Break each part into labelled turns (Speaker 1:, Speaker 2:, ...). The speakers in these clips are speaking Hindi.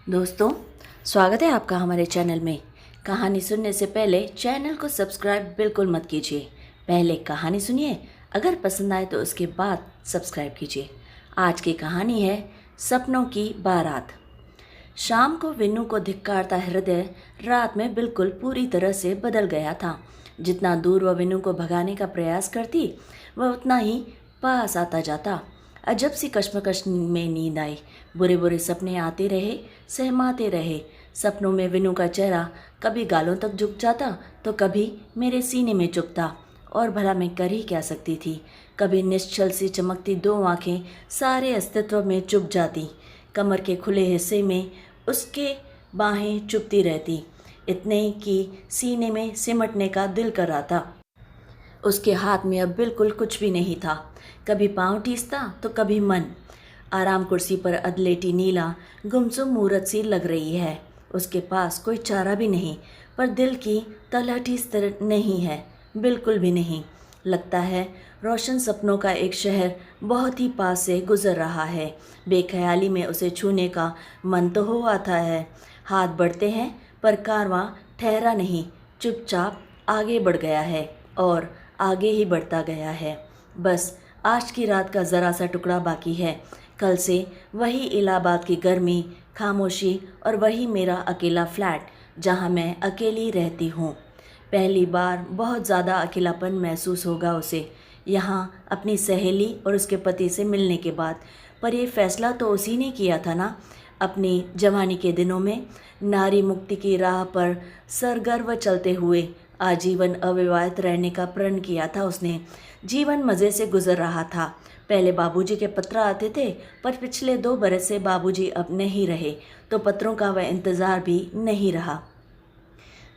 Speaker 1: दोस्तों, स्वागत है आपका हमारे चैनल में। कहानी सुनने से पहले चैनल को सब्सक्राइब बिल्कुल मत कीजिए। पहले कहानी सुनिए, अगर पसंद आए तो उसके बाद सब्सक्राइब कीजिए। आज की कहानी है सपनों की बारात। शाम को विन्नू को धिक्कारता हृदय रात में बिल्कुल पूरी तरह से बदल गया था। जितना दूर वह विन्नू को भगाने का प्रयास करती, वह उतना ही पास आता जाता। अजब सी कश्मकश में नींद आई। बुरे बुरे सपने आते रहे, सहमाते रहे। सपनों में विन्नू का चेहरा कभी गालों तक झुक जाता तो कभी मेरे सीने में चुभता। और भला मैं कर ही क्या सकती थी। कभी निश्चल सी चमकती दो आंखें सारे अस्तित्व में चुभ जाती। कमर के खुले हिस्से में उसके बाहें चुभती रहती, इतने कि सीने में सिमटने का दिल कर रहा था। उसके हाथ में अब बिल्कुल कुछ भी नहीं था। कभी पाँव ठीसता तो कभी मन। आराम कुर्सी पर अधलेटी नीला गुमसुम मूरत सी लग रही है। उसके पास कोई चारा भी नहीं, पर दिल की तलहटी स्थिर नहीं है, बिल्कुल भी नहीं। लगता है रोशन सपनों का एक शहर बहुत ही पास से गुजर रहा है। बेख्याली में उसे छूने का मन तो हो आता है। हाथ बढ़ते हैं पर कारवां ठहरा नहीं, चुपचाप आगे बढ़ गया है और आगे ही बढ़ता गया है। बस आज की रात का ज़रा सा टुकड़ा बाकी है। कल से वही इलाहाबाद की गर्मी, खामोशी और वही मेरा अकेला फ्लैट जहाँ मैं अकेली रहती हूँ। पहली बार बहुत ज़्यादा अकेलापन महसूस होगा उसे यहाँ अपनी सहेली और उसके पति से मिलने के बाद। पर यह फैसला तो उसी ने किया था ना, अपनी जवानी के दिनों में नारी मुक्ति की राह पर सरगर्व चलते हुए आजीवन अविवाहित रहने का प्रण किया था उसने। जीवन मज़े से गुजर रहा था। पहले बाबूजी के पत्र आते थे, पर पिछले 2 बरस से बाबूजी अब नहीं रहे तो पत्रों का वह इंतज़ार भी नहीं रहा।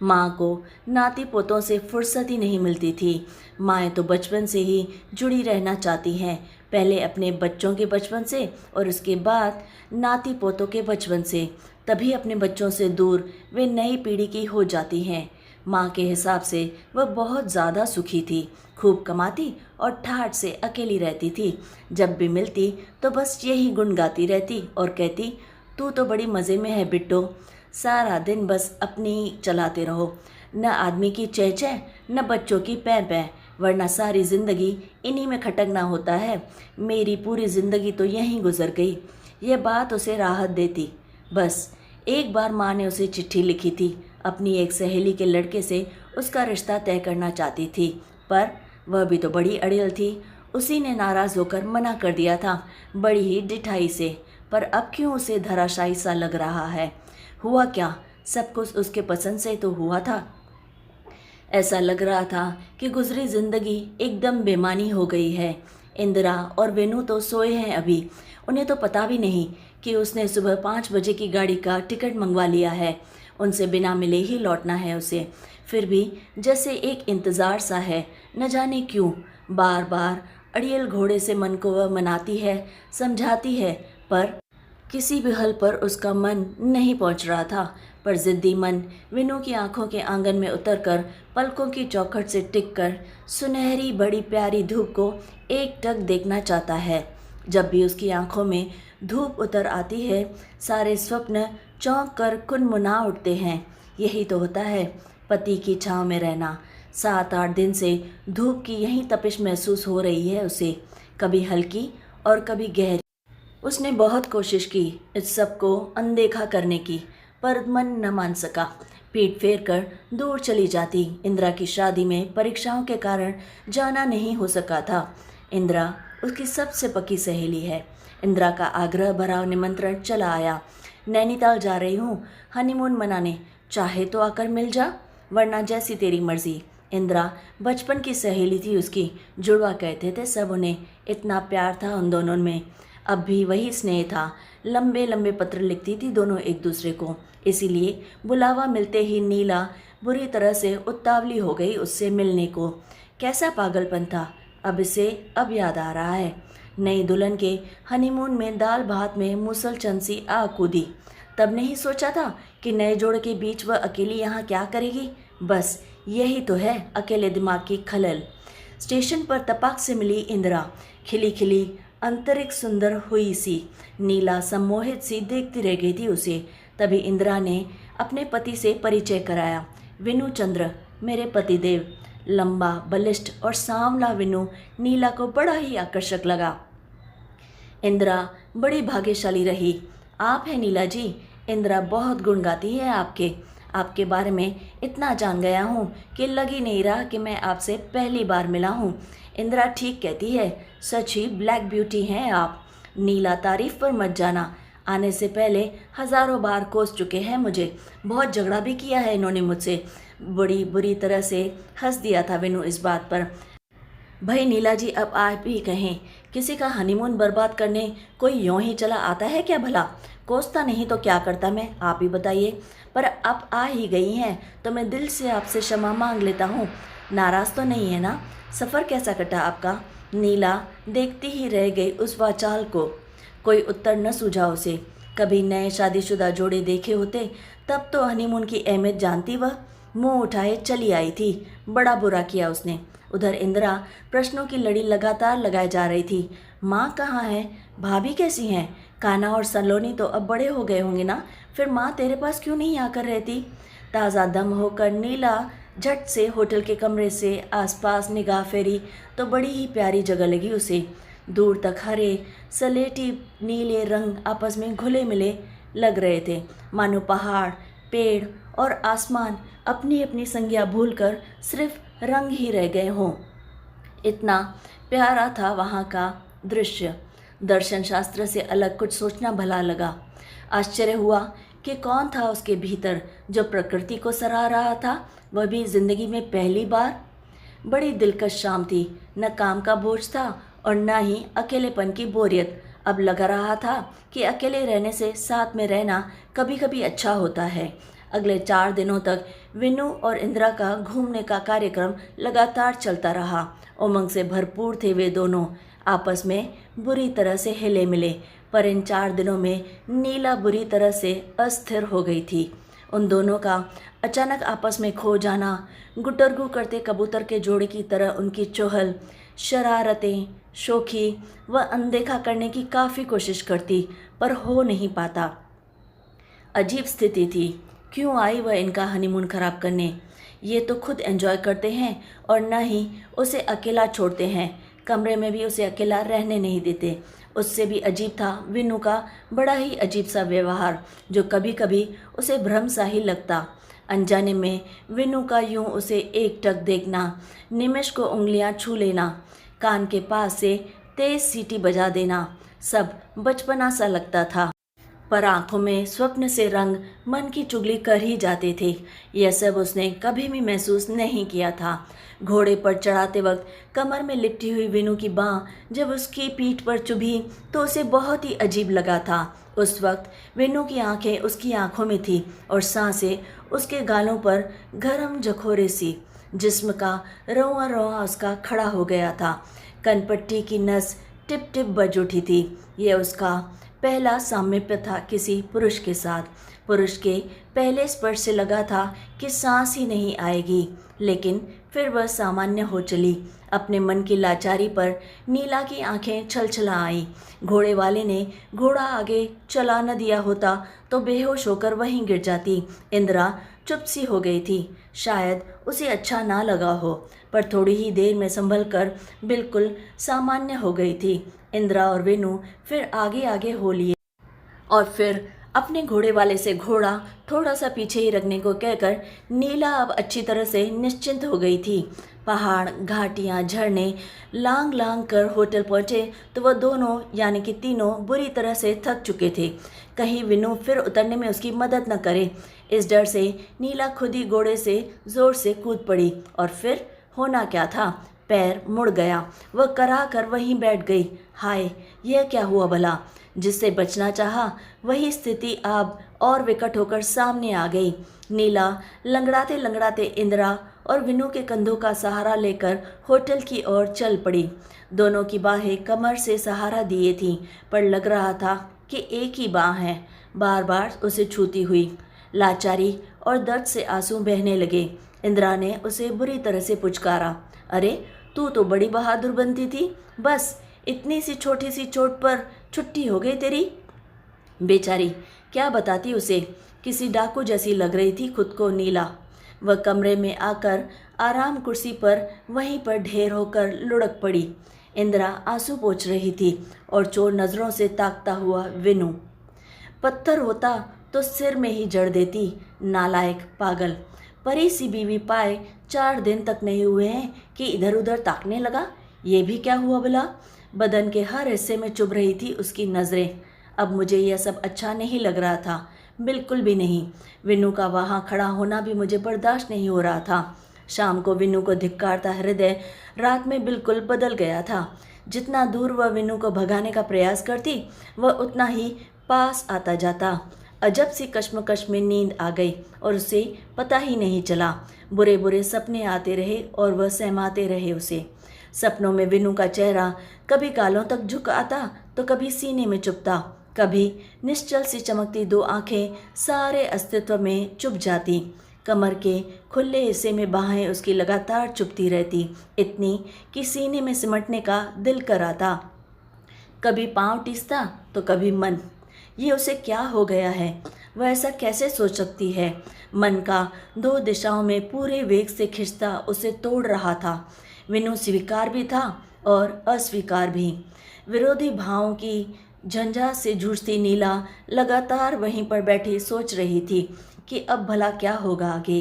Speaker 1: माँ को नाती पोतों से फुर्सत ही नहीं मिलती थी। माएँ तो बचपन से ही जुड़ी रहना चाहती हैं, पहले अपने बच्चों के बचपन से और उसके बाद नाती पोतों के बचपन से। तभी अपने बच्चों से दूर वे नई पीढ़ी की हो जाती हैं। माँ के हिसाब से वह बहुत ज़्यादा सुखी थी, खूब कमाती और ठाठ से अकेली रहती थी। जब भी मिलती तो बस यही गुण गाती रहती और कहती, तू तो बड़ी मज़े में है बिट्टो, सारा दिन बस अपनी चलाते रहो, न आदमी की चह चह न बच्चों की पै पै, वरना सारी ज़िंदगी इन्हीं में खटकना होता है। मेरी पूरी ज़िंदगी तो यहीं गुजर गई। यह बात उसे राहत देती। बस एक बार माँ ने उसे चिट्ठी लिखी थी, अपनी एक सहेली के लड़के से उसका रिश्ता तय करना चाहती थी, पर वह भी तो बड़ी अड़ियल थी। उसी ने नाराज़ होकर मना कर दिया था, बड़ी ही डिठाई से। पर अब क्यों उसे धराशायी सा लग रहा है। हुआ क्या, सब कुछ उसके पसंद से तो हुआ था। ऐसा लग रहा था कि गुजरी जिंदगी एकदम बेमानी हो गई है। इंदिरा और वेनू तो सोए हैं अभी। उन्हें तो पता भी नहीं कि उसने सुबह 5 बजे की गाड़ी का टिकट मंगवा लिया है। उनसे बिना मिले ही लौटना है उसे। फिर भी जैसे एक इंतज़ार सा है, न जाने क्यों। बार बार अड़ियल घोड़े से मन को वह मनाती है, समझाती है, पर किसी भी हल पर उसका मन नहीं पहुंच रहा था। पर जिद्दी मन विनू की आंखों के आंगन में उतरकर पलकों की चौखट से टिककर सुनहरी बड़ी प्यारी धूप को एकटक देखना चाहता है। जब भी उसकी आंखों में धूप उतर आती है, सारे स्वप्न चौंक कर कुनमुना उठते हैं। यही तो होता है पति की छाँव में रहना। 7-8 दिन से धूप की यही तपिश महसूस हो रही है उसे, कभी हल्की और कभी गहरी। उसने बहुत कोशिश की इस सब को अनदेखा करने की, पर मन न मान सका। पीठ फेर कर दूर चली जाती। इंदिरा की शादी में परीक्षाओं के कारण जाना नहीं हो सका था। इंदिरा उसकी सबसे पक्की सहेली है। इंदिरा का आग्रह भरा निमंत्रण चला आया। नैनीताल जा रही हूँ हनीमून मनाने, चाहे तो आकर मिल जा, वरना जैसी तेरी मर्जी। इंदिरा बचपन की सहेली थी उसकी, जुड़वा कहते थे सब उन्हें। इतना प्यार था उन दोनों में, अब भी वही स्नेह था। लंबे लंबे पत्र लिखती थी दोनों एक दूसरे को। इसीलिए बुलावा मिलते ही नीला बुरी तरह से उतावली हो गई उससे मिलने को। कैसा पागलपन था, अब इसे अब याद आ रहा है। नई दुल्हन के हनीमून में दाल भात में मुसलचंद सी आ कूदी। तब नहीं सोचा था कि नए जोड़ के बीच वह अकेली यहाँ क्या करेगी। बस यही तो है अकेले दिमाग की खलल। स्टेशन पर तपाक से मिली इंदिरा, खिली खिली आंतरिक सुंदर हुई सी। नीला सम्मोहित सी देखती रह गई थी उसे। तभी इंदिरा ने अपने पति से परिचय कराया। विनु चंद्र, मेरे पतिदेव। लंबा, बलिष्ठ और सांवला विनु नीला को बड़ा ही आकर्षक लगा। इंदिरा बड़ी भाग्यशाली रही। आप हैं नीला जी। इंदिरा बहुत गुण गाती है आपके बारे में इतना जान गया हूँ कि लग ही नहीं रहा कि मैं आपसे पहली बार मिला हूँ। इंदिरा ठीक कहती है, सच ही ब्लैक ब्यूटी हैं आप। नीला, तारीफ पर मत जाना। आने से पहले हजारों बार कोस चुके हैं मुझे। बहुत झगड़ा भी किया है इन्होंने मुझसे। बड़ी बुरी तरह से हंस दिया था विनु इस बात पर। भाई नीला जी, अब आप ही कहें, किसी का हनीमून बर्बाद करने कोई यूं ही चला आता है क्या भला? कोसता नहीं तो क्या करता मैं, आप ही बताइए। पर अब आ ही गई हैं तो मैं दिल से आपसे क्षमा मांग लेता हूँ। नाराज़ तो नहीं है ना? सफ़र कैसा कटा आपका? नीला देखती ही रह गई उस वाचाल को। कोई उत्तर न सूझा उसे। कभी नए शादीशुदा जोड़े देखे होते तब तो हनीमून की अहमियत जानती वह। मुंह उठाए चली आई थी। बड़ा बुरा किया उसने। उधर इंदिरा प्रश्नों की लड़ी लगातार लगाए जा रही थी। माँ कहाँ है? भाभी कैसी हैं? कान्हा और सलोनी तो अब बड़े हो गए होंगे ना, फिर माँ तेरे पास क्यों नहीं आकर रहती? ताज़ा दम होकर नीला झट से होटल के कमरे से आसपास निगाह फेरी तो बड़ी ही प्यारी जगह लगी उसे। दूर तक हरे सलेटी नीले रंग आपस में घुले मिले लग रहे थे, मानो पहाड़, पेड़ और आसमान अपनी अपनी संज्ञा भूलकर सिर्फ रंग ही रह गए हों। इतना प्यारा था वहाँ का दृश्य। दर्शन शास्त्र से अलग कुछ सोचना भला लगा। आश्चर्य हुआ कि कौन था उसके भीतर जो प्रकृति को सराह रहा था, वह भी जिंदगी में पहली बार। बड़ी दिलकश शाम थी। न काम का बोझ था और न ही अकेलेपन की बोरियत। अब लग रहा था कि अकेले रहने से साथ में रहना कभी कभी अच्छा होता है। अगले 4 दिनों तक विनु और इंदिरा का घूमने का कार्यक्रम लगातार चलता रहा। उमंग से भरपूर थे वे दोनों। आपस में बुरी तरह से हिले मिले। पर इन 4 दिनों में नीला बुरी तरह से अस्थिर हो गई थी। उन दोनों का अचानक आपस में खो जाना, गुटरगू करते कबूतर के जोड़े की तरह उनकी चोहल, शरारतें, शोखी वह अनदेखा करने की काफ़ी कोशिश करती पर हो नहीं पाता। अजीब स्थिति थी। क्यों आई वह इनका हनीमून खराब करने? ये तो खुद एंजॉय करते हैं और न ही उसे अकेला छोड़ते हैं। कमरे में भी उसे अकेला रहने नहीं देते। उससे भी अजीब था विनु का बड़ा ही अजीब सा व्यवहार, जो कभी कभी उसे भ्रम सा ही लगता। अनजाने में विनु का यूं उसे एकटक देखना, निमिष को उंगलियां छू लेना, कान के पास से तेज सीटी बजा देना, सब बचपना सा लगता था। पर आंखों में स्वप्न से रंग मन की चुगली कर ही जाते थे। यह सब उसने कभी भी महसूस नहीं किया था। घोड़े पर चढ़ाते वक्त कमर में लिपटी हुई विनु की बाँह जब उसकी पीठ पर चुभी तो उसे बहुत ही अजीब लगा था। उस वक्त विनु की आंखें उसकी आंखों में थी और सांसें उसके गालों पर गरम जखोरे सी। जिस्म का रोआ रोआ उसका खड़ा हो गया था। कनपट्टी की नस टिप टिप बज उठी थी। यह उसका पहला सामीप्य था किसी पुरुष के साथ। पुरुष के पहले स्पर्श से लगा था कि सांस ही नहीं आएगी, लेकिन फिर वह सामान्य हो चली। अपने मन की लाचारी पर नीला की आंखें छलछला आईं। घोड़े वाले ने घोड़ा आगे चला न दिया होता तो बेहोश होकर वहीं गिर जाती। इंदिरा चुप सी हो गई थी। शायद उसे अच्छा ना लगा हो, पर थोड़ी ही देर में संभल कर बिल्कुल सामान्य हो गई थी। इंदिरा और विनु फिर आगे आगे हो लिए और फिर अपने घोड़े वाले से घोड़ा थोड़ा सा पीछे ही रखने को कहकर नीला अब अच्छी तरह से निश्चिंत हो गई थी। पहाड़, घाटियाँ, झरने लांग लांग कर होटल पहुँचे तो वह दोनों यानी कि तीनों बुरी तरह से थक चुके थे। कहीं विनु फिर उतरने में उसकी मदद न करे, इस डर से नीला खुद ही घोड़े से ज़ोर से कूद पड़ी। और फिर होना क्या था, पैर मुड़ गया। वह करा कर वहीं बैठ गई। हाय, यह क्या हुआ भला? जिससे बचना चाहा वही स्थिति अब और विकट होकर सामने आ गई। नीला लंगड़ाते लंगड़ाते इंदिरा और विनु के कंधों का सहारा लेकर होटल की ओर चल पड़ी। दोनों की बाहें कमर से सहारा दिए थीं, पर लग रहा था कि एक ही बाह है, बार बार उसे छूती हुई। लाचारी और दर्द से आंसू बहने लगे। इंदिरा ने उसे बुरी तरह से पुचकारा, अरे तू तो बड़ी बहादुर बनती थी, बस इतनी सी छोटी सी चोट पर छुट्टी हो गई तेरी। बेचारी क्या बताती उसे, किसी डाकू जैसी लग रही थी खुद को नीला। वह कमरे में आकर आराम कुर्सी पर वहीं पर ढेर होकर लुढ़क पड़ी। इंदिरा आंसू पोंछ रही थी और चोर नज़रों से ताकता हुआ विनू। पत्थर होता तो सिर में ही जड़ देती, नालायक पागल। परी सी बीवी पाए 4 दिन तक नहीं हुए हैं कि इधर उधर ताकने लगा। ये भी क्या हुआ भला। बदन के हर हिस्से में चुभ रही थी उसकी नज़रें। अब मुझे यह सब अच्छा नहीं लग रहा था, बिल्कुल भी नहीं। विनू का वहाँ खड़ा होना भी मुझे बर्दाश्त नहीं हो रहा था। शाम को विनू को धिक्कारता हृदय रात में बिल्कुल बदल गया था। जितना दूर वह विनू को भगाने का प्रयास करती, वह उतना ही पास आता जाता। अजब सी कश्मकश में नींद आ गई और उसे पता ही नहीं चला। बुरे बुरे सपने आते रहे और वह सहमाते रहे उसे। सपनों में विनू का चेहरा कभी गालों तक झुक आता तो कभी सीने में चुभता, कभी निश्चल सी चमकती 2 आंखें सारे अस्तित्व में चुभ जाती। कमर के खुले हिस्से में बाहें उसकी लगातार चुभती रहती, इतनी कि सीने में सिमटने का दिल कर आता। कभी पाँव टीसता तो कभी मन। ये उसे क्या हो गया है, वह ऐसा कैसे सोच सकती है। मन का 2 दिशाओं में पूरे वेग से खिंचता उसे तोड़ रहा था। विनू स्वीकार भी था और अस्वीकार भी। विरोधी भावों की झंझाट से जूझती नीला लगातार वहीं पर बैठी सोच रही थी कि अब भला क्या होगा आगे।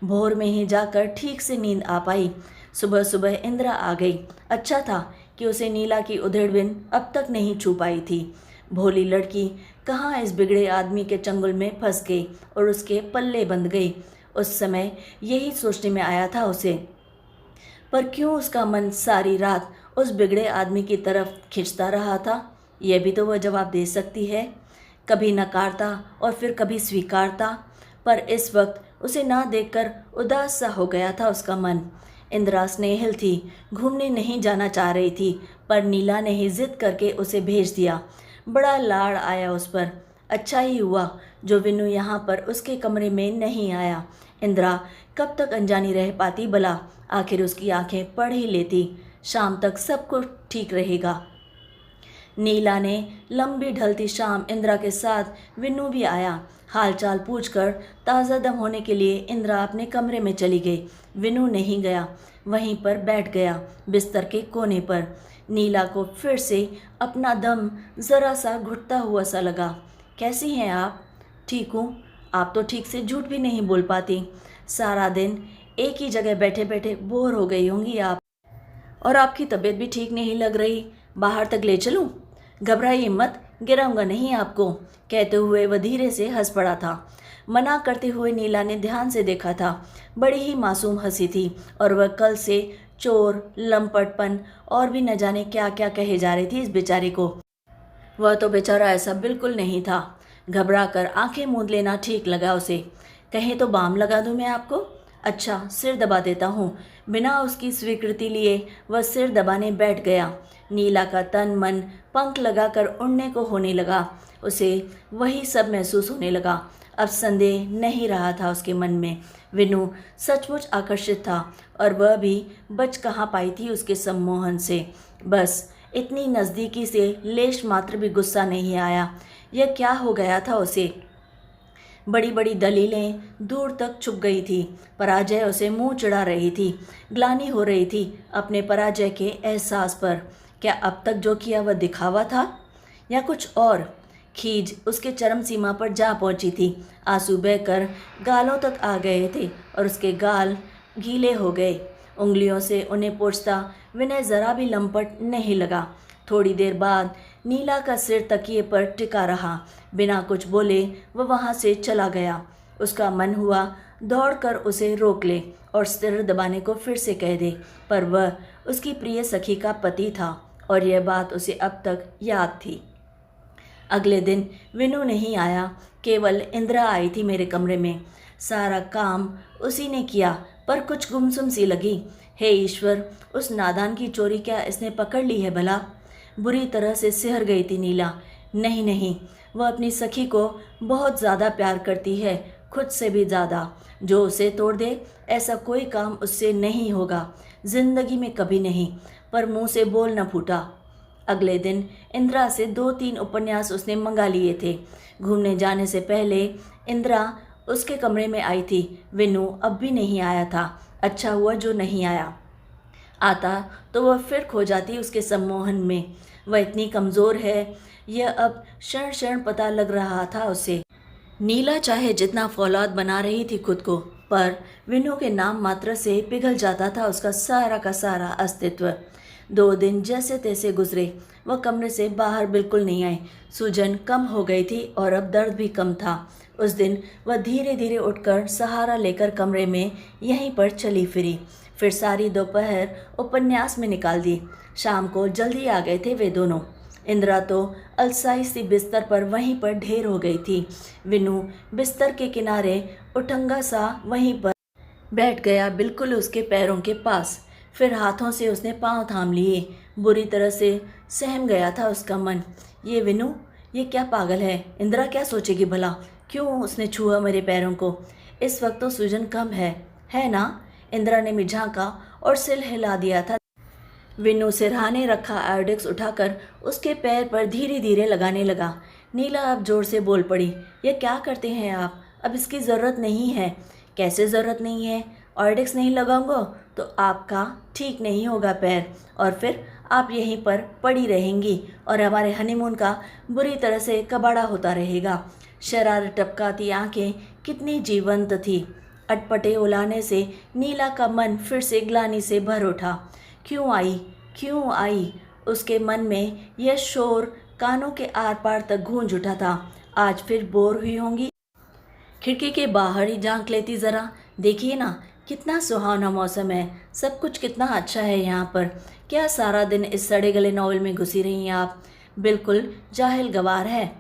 Speaker 1: भोर में ही जाकर ठीक से नींद आ पाई। सुबह सुबह इंदिरा आ गई। अच्छा था कि उसे नीला की उधेड़बिन अब तक नहीं छू पाई थी। भोली लड़की कहाँ इस बिगड़े आदमी के चंगुल में फंस गई और उसके पल्ले बंध गई। उस समय यही सोचने में आया था उसे। पर क्यों उसका मन सारी रात उस बिगड़े आदमी की तरफ खिंचता रहा था, यह भी तो वह जवाब दे सकती है। कभी नकारता और फिर कभी स्वीकारता, पर इस वक्त उसे ना देखकर उदास सा हो गया था उसका मन। इंदिरा स्नेहिल थी, घूमने नहीं जाना चाह रही थी, पर नीला ने ही जिद करके उसे भेज दिया। बड़ा लाड़ आया उस पर। अच्छा ही हुआ जो विनू यहाँ पर उसके कमरे में नहीं आया। इंदिरा कब तक अनजानी रह पाती भला। आखिर उसकी आंखें पढ़ ही लेती। शाम तक सब कुछ ठीक रहेगा। नीला ने लंबी ढलती शाम इंदिरा के साथ विनू भी आया। हालचाल पूछकर ताज़ा दम होने के लिए इंदिरा अपने कमरे में चली गई। विनू नहीं गया, वहीं पर बैठ गया बिस्तर के कोने पर। नीला को फिर से अपना दम ज़रा सा घुटता हुआ सा लगा। कैसी हैं आप? ठीक हूँ। आप तो ठीक से झूठ भी नहीं बोल पाती। सारा दिन एक ही जगह बैठे बैठे बोर हो गई होंगी आप, और आपकी तबीयत भी ठीक नहीं लग रही। बाहर तक ले चलूँ? घबराइए मत, गिराऊंगा नहीं आपको, कहते हुए वह धीरे से हंस पड़ा था। मना करते हुए नीला ने ध्यान से देखा था। बड़ी ही मासूम हंसी थी और वह कल से चोर, लंपटपन और भी न जाने क्या क्या कहे जा रही थी इस बेचारे को। वह तो बेचारा ऐसा बिल्कुल नहीं था। घबरा कर आंखें मूंद लेना ठीक लगा उसे। कहें तो बाम लगा दूं मैं आपको? अच्छा, सिर दबा देता हूँ। बिना उसकी स्वीकृति लिए वह सिर दबाने बैठ गया। नीला का तन मन पंख लगाकर उड़ने को होने लगा। उसे वही सब महसूस होने लगा। अब संदेह नहीं रहा था उसके मन में। विनू सचमुच आकर्षित था और वह भी बच कहाँ पाई थी उसके सम्मोहन से। बस इतनी नज़दीकी से लेश मात्र भी गुस्सा नहीं आया। यह क्या हो गया था उसे? बड़ी बड़ी दलीलें दूर तक छुप गई थी। पराजय उसे मुंह चिढ़ा रही थी। ग्लानि हो रही थी अपने पराजय के एहसास पर। क्या अब तक जो किया वह दिखावा था या कुछ और? खीज उसके चरम सीमा पर जा पहुंची थी। आंसू बहकर गालों तक आ गए थे और उसके गाल गीले हो गए। उंगलियों से उन्हें पोंछता विनय जरा भी लंपट नहीं लगा। थोड़ी देर बाद नीला का सिर तकिए पर टिका रहा। बिना कुछ बोले वह वहाँ से चला गया। उसका मन हुआ दौड़कर उसे रोक ले और सिर दबाने को फिर से कह दे, पर वह उसकी प्रिय सखी का पति था और यह बात उसे अब तक याद थी। अगले दिन विनू नहीं आया, केवल इंदिरा आई थी मेरे कमरे में। सारा काम उसी ने किया, पर कुछ गुमसुम सी लगी। हे ईश्वर, उस नादान की चोरी क्या इसने पकड़ ली है भला? बुरी तरह से सिहर गई थी नीला। नहीं नहीं, वह अपनी सखी को बहुत ज़्यादा प्यार करती है, खुद से भी ज़्यादा। जो उसे तोड़ दे, ऐसा कोई काम उससे नहीं होगा, जिंदगी में कभी नहीं। पर मुंह से बोल न फूटा। अगले दिन इंदिरा से 2-3 उपन्यास उसने मंगा लिए थे। घूमने जाने से पहले इंदिरा उसके कमरे में आई थी। विनू अब भी नहीं आया था। अच्छा हुआ जो नहीं आया। आता तो वह फिर खो जाती उसके सम्मोहन में। वह इतनी कमज़ोर है, यह अब क्षण क्षण पता लग रहा था उसे। नीला चाहे जितना फौलाद बना रही थी खुद को, पर विनू के नाम मात्र से पिघल जाता था उसका सारा का सारा अस्तित्व। 2 दिन जैसे तैसे गुजरे। वह कमरे से बाहर बिल्कुल नहीं आई। सूजन कम हो गई थी और अब दर्द भी कम था। उस दिन वह धीरे धीरे उठकर सहारा लेकर कमरे में यहीं पर चली फिरी। फिर सारी दोपहर उपन्यास में निकाल दी। शाम को जल्दी आ गए थे वे दोनों। इंदिरा तो अलसाई सी बिस्तर पर वहीं पर ढेर हो गई थी। विनू बिस्तर के किनारे उठंगा सा वहीं पर बैठ गया, बिल्कुल उसके पैरों के पास। फिर हाथों से उसने पांव थाम लिए। बुरी तरह से सहम गया था उसका मन। ये विनू, ये क्या पागल है? इंदिरा क्या सोचेगी भला? क्यों उसने छुआ मेरे पैरों को? इस वक्त तो सूजन कम है ना? इंदिरा ने मिझांका और सिर हिला दिया था। विनू सिरहाने रखा आयोडेक्स उठाकर उसके पैर पर धीरे धीरे लगाने लगा। नीला अब जोर से बोल पड़ी, ये क्या करते हैं आप? अब इसकी ज़रूरत नहीं है। कैसे ज़रूरत नहीं है? आयोडेक्स नहीं लगाऊंगा तो आपका ठीक नहीं होगा पैर, और फिर आप यहीं पर पड़ी रहेंगी और हमारे हनीमून का बुरी तरह से कबाड़ा होता रहेगा। शरारत टपकाती आंखें कितनी जीवंत थी। अटपटे उलाने से नीला का मन फिर से ग्लानि से भर उठा। क्यों आई? उसके मन में यह शोर कानों के आर पार तक गूंज उठा था। आज फिर बोर हुई होंगी। खिड़की के बाहर ही झांक लेती ज़रा। देखिए ना, कितना सुहावना मौसम है। सब कुछ कितना अच्छा है यहाँ पर। क्या सारा दिन इस सड़े गले नॉवल में घुसी रही हैं आप? बिल्कुल जाहिल गवार है।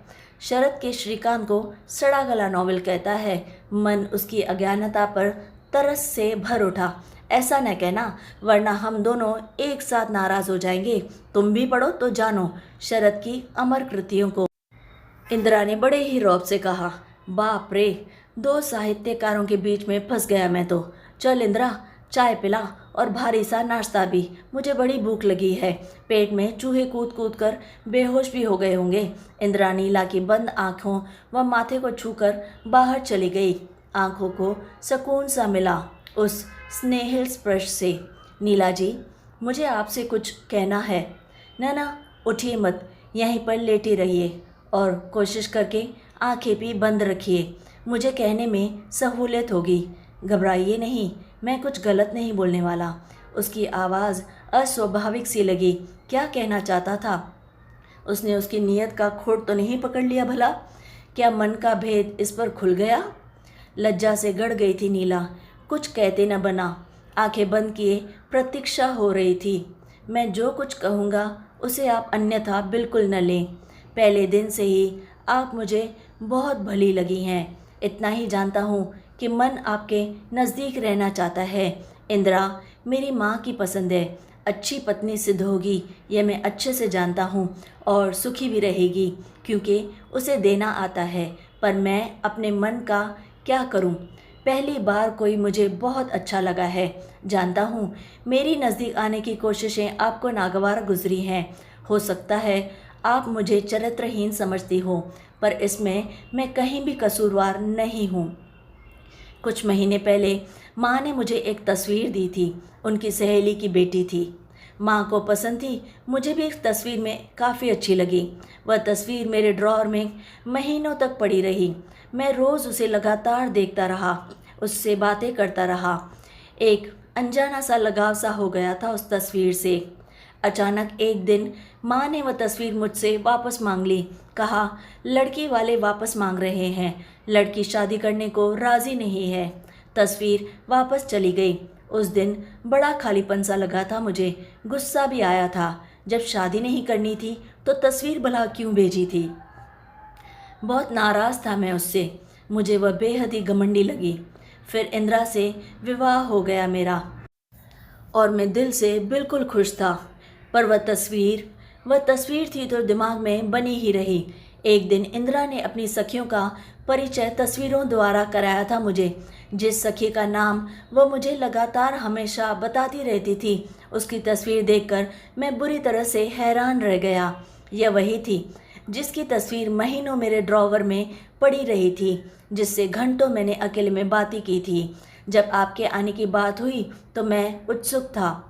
Speaker 1: शरद के श्रीकांत को सड़ा गला नॉवल कहता है। मन उसकी अज्ञानता पर तरस से भर उठा। ऐसा न कहना, वरना हम दोनों एक साथ नाराज हो जाएंगे। तुम भी पढ़ो तो जानो शरद की अमर कृतियों को। इंदिरा ने बड़े ही रौब से कहा। बाप रे, 2 साहित्यकारों के बीच में फंस गया मैं तो। चल इंदिरा, चाय पिला और भारी सा नाश्ता भी। मुझे बड़ी भूख लगी है। पेट में चूहे कूद कूद कर बेहोश भी हो गए होंगे। इंदिरा नीला की बंद आँखों व माथे को छूकर बाहर चली गई। आँखों को सुकून सा मिला उस स्नेहिल स्पर्श से। नीला जी, मुझे आपसे कुछ कहना है। ना, उठिए मत, यहीं पर लेटी रहिए और कोशिश करके आंखें भी बंद रखिए। मुझे कहने में सहूलियत होगी। घबराइए नहीं, मैं कुछ गलत नहीं बोलने वाला। उसकी आवाज़ अस्वाभाविक सी लगी। क्या कहना चाहता था? उसने उसकी नीयत का खोट तो नहीं पकड़ लिया भला? क्या मन का भेद इस पर खुल गया? लज्जा से गड़ गई थी नीला। कुछ कहते न बना। आंखें बंद किए प्रतीक्षा हो रही थी। मैं जो कुछ कहूँगा उसे आप अन्यथा बिल्कुल न लें। पहले दिन से ही आप मुझे बहुत भली लगी हैं। इतना ही जानता हूँ कि मन आपके नज़दीक रहना चाहता है। इंदिरा मेरी माँ की पसंद है। अच्छी पत्नी सिद्ध होगी, यह मैं अच्छे से जानता हूँ, और सुखी भी रहेगी क्योंकि उसे देना आता है। पर मैं अपने मन का क्या करूँ? पहली बार कोई मुझे बहुत अच्छा लगा है। जानता हूँ मेरी नज़दीक आने की कोशिशें आपको नागवार गुजरी हैं। हो सकता है आप मुझे चरित्रहीन समझती हो, पर इसमें मैं कहीं भी कसूरवार नहीं हूँ। कुछ महीने पहले माँ ने मुझे एक तस्वीर दी थी। उनकी सहेली की बेटी थी। माँ को पसंद थी। मुझे भी इस तस्वीर में काफ़ी अच्छी लगी। वह तस्वीर मेरे ड्रॉअर में महीनों तक पड़ी रही। मैं रोज़ उसे लगातार देखता रहा, उससे बातें करता रहा। एक अनजाना सा लगाव सा हो गया था उस तस्वीर से। अचानक एक दिन माँ ने वह तस्वीर मुझसे वापस मांग ली। कहा, लड़की वाले वापस मांग रहे हैं, लड़की शादी करने को राज़ी नहीं है। तस्वीर वापस चली गई। उस दिन बड़ा खालीपन सा लगा था मुझे। गुस्सा भी आया था। जब शादी नहीं करनी थी तो तस्वीर भला क्यों भेजी थी? बहुत नाराज़ था मैं उससे। मुझे वह बेहद ही घमंडी लगी। फिर इंदिरा से विवाह हो गया मेरा और मैं दिल से बिल्कुल खुश था। पर वह तस्वीर थी तो दिमाग में बनी ही रही। एक दिन इंदिरा ने अपनी सखियों का परिचय तस्वीरों द्वारा कराया था मुझे। जिस सखी का नाम वह मुझे लगातार हमेशा बताती रहती थी, उसकी तस्वीर देखकर मैं बुरी तरह से हैरान रह गया। यह वही थी जिसकी तस्वीर महीनों मेरे ड्रॉवर में पड़ी रही थी, जिससे घंटों मैंने अकेले में बातें की थी। जब आपके आने की बात हुई तो मैं उत्सुक था।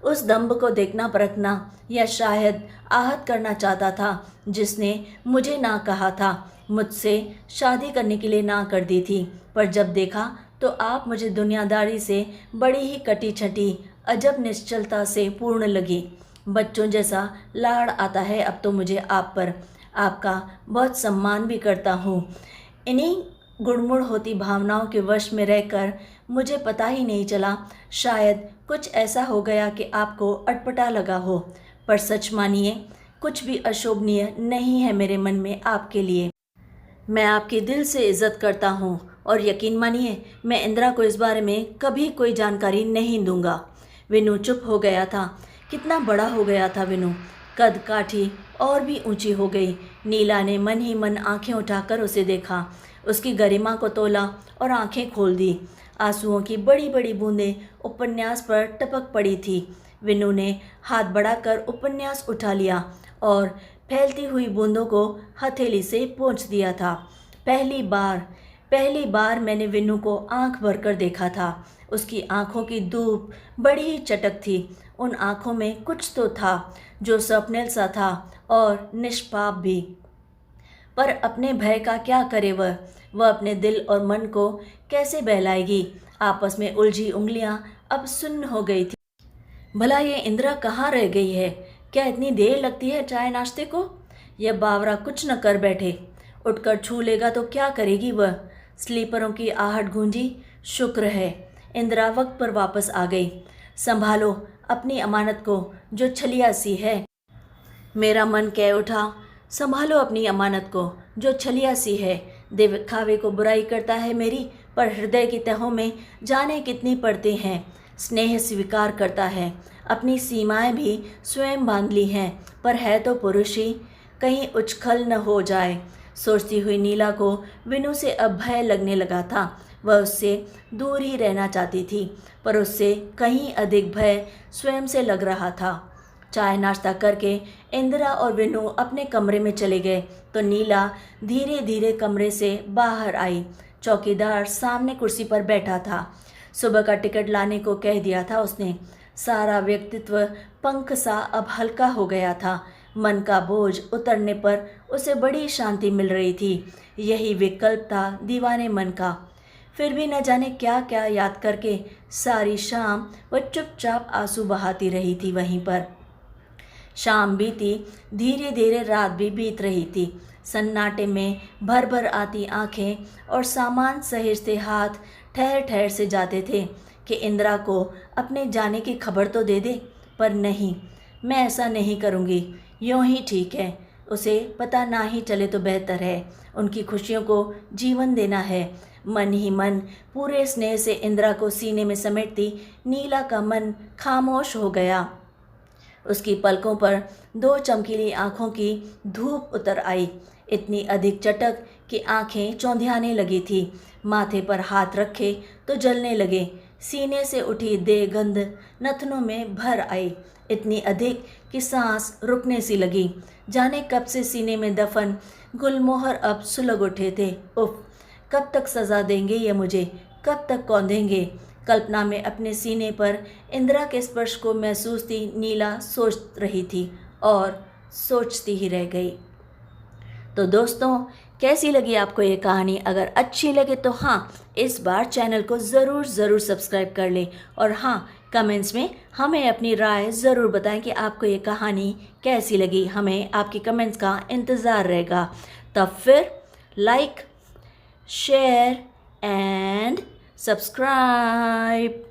Speaker 1: उस दम्भ को देखना परखना, या शायद आहत करना चाहता था जिसने मुझे ना कहा था, मुझसे शादी करने के लिए ना कर दी थी। पर जब देखा तो आप मुझे दुनियादारी से बड़ी ही कटी छटी अजब निश्चलता से पूर्ण लगी। बच्चों जैसा लाड़ आता है अब तो मुझे आप पर। आपका बहुत सम्मान भी करता हूँ। इन्हीं गुड़मुड़ होती भावनाओं के वश में रहकर मुझे पता ही नहीं चला, शायद कुछ ऐसा हो गया कि आपको अटपटा लगा हो। पर सच मानिए, कुछ भी अशोभनीय नहीं है मेरे मन में आपके लिए। मैं आपकी दिल से इज्जत करता हूँ और यकीन मानिए, मैं इंदिरा को इस बारे में कभी कोई जानकारी नहीं दूंगा। विनू चुप हो गया था। कितना बड़ा हो गया था विनू, कद काठी और भी ऊंची हो गई। नीला ने मन ही मन आंखें उठाकर उसे देखा, उसकी गरिमा को तोला और आंखें खोल दी। आंसुओं की बड़ी बड़ी बूंदें उपन्यास पर टपक पड़ी थी। विनू ने हाथ बढ़ाकर उपन्यास उठा लिया और फैलती हुई बूंदों को हथेली से पोंछ दिया था। पहली बार मैंने विनू को आंख भरकर देखा था। उसकी आंखों की धूप बड़ी ही चटक थी। उन आंखों में कुछ तो था जो स्वप्निल सा था और निष्पाप भी। पर अपने भय का क्या करे वह अपने दिल और मन को कैसे बहलाएगी। आपस में उलझी उंगलियां अब सुन्न हो गई थी। भला ये इंदिरा कहाँ रह गई है? क्या इतनी देर लगती है चाय नाश्ते को? यह बावरा कुछ न कर बैठे, उठकर छू लेगा तो क्या करेगी वह? स्लीपरों की आहट गूंजी। शुक्र है इंदिरा वक्त पर वापस आ गई। संभालो अपनी अमानत को जो छलिया सी है। मेरा मन कह उठा, संभालो अपनी अमानत को जो छलिया सी है। दिखावे को बुराई करता है मेरी, पर हृदय की तहों में जाने कितनी पड़ती हैं। स्नेह स्वीकार करता है, अपनी सीमाएं भी स्वयं बांध ली हैं, पर है तो पुरुष ही, कहीं उछल न हो जाए। सोचती हुई नीला को विनू से अब भय लगने लगा था। वह उससे दूर ही रहना चाहती थी, पर उससे कहीं अधिक भय स्वयं से लग रहा था। चाय नाश्ता करके इंदिरा और विनू अपने कमरे में चले गए तो नीला धीरे धीरे कमरे से बाहर आई। चौकीदार सामने कुर्सी पर बैठा था। सुबह का टिकट लाने को कह दिया था उसने। सारा व्यक्तित्व पंख सा अब हल्का हो गया था। मन का बोझ उतरने पर उसे बड़ी शांति मिल रही थी। यही विकल्प था दीवाने मन का। फिर भी न जाने क्या क्या याद करके सारी शाम वह चुपचाप आंसू बहाती रही थी वहीं पर। शाम बीती, धीरे धीरे रात भी बीत रही थी। सन्नाटे में भर भर आती आंखें और सामान सहेजते हाथ ठहर ठहर से जाते थे कि इंदिरा को अपने जाने की खबर तो दे दे। पर नहीं, मैं ऐसा नहीं करूँगी। यूँ ही ठीक है, उसे पता ना ही चले तो बेहतर है। उनकी खुशियों को जीवन देना है। मन ही मन पूरे स्नेह से इंदिरा को सीने में समेटती नीला का मन खामोश हो गया। उसकी पलकों पर दो चमकीली आँखों की धूप उतर आई, इतनी अधिक चटक कि आँखें चौंधियाने लगी थी। माथे पर हाथ रखे तो जलने लगे। सीने से उठी देह गंध नथनों में भर आई, इतनी अधिक कि सांस रुकने सी लगी। जाने कब से सीने में दफन गुलमोहर अब सुलग उठे थे। उफ, कब तक सजा देंगे ये मुझे, कब तक कौंधेंगे। कल्पना में अपने सीने पर इंदिरा के स्पर्श को महसूस थी नीला सोच रही थी और सोचती ही रह गई। तो दोस्तों, कैसी लगी आपको ये कहानी? अगर अच्छी लगे तो हाँ, इस बार चैनल को ज़रूर सब्सक्राइब कर लें। और हाँ, कमेंट्स में हमें अपनी राय ज़रूर बताएं कि आपको ये कहानी कैसी लगी। हमें आपकी कमेंट्स का इंतज़ार रहेगा। तब फिर लाइक, शेयर एंड सब्सक्राइब।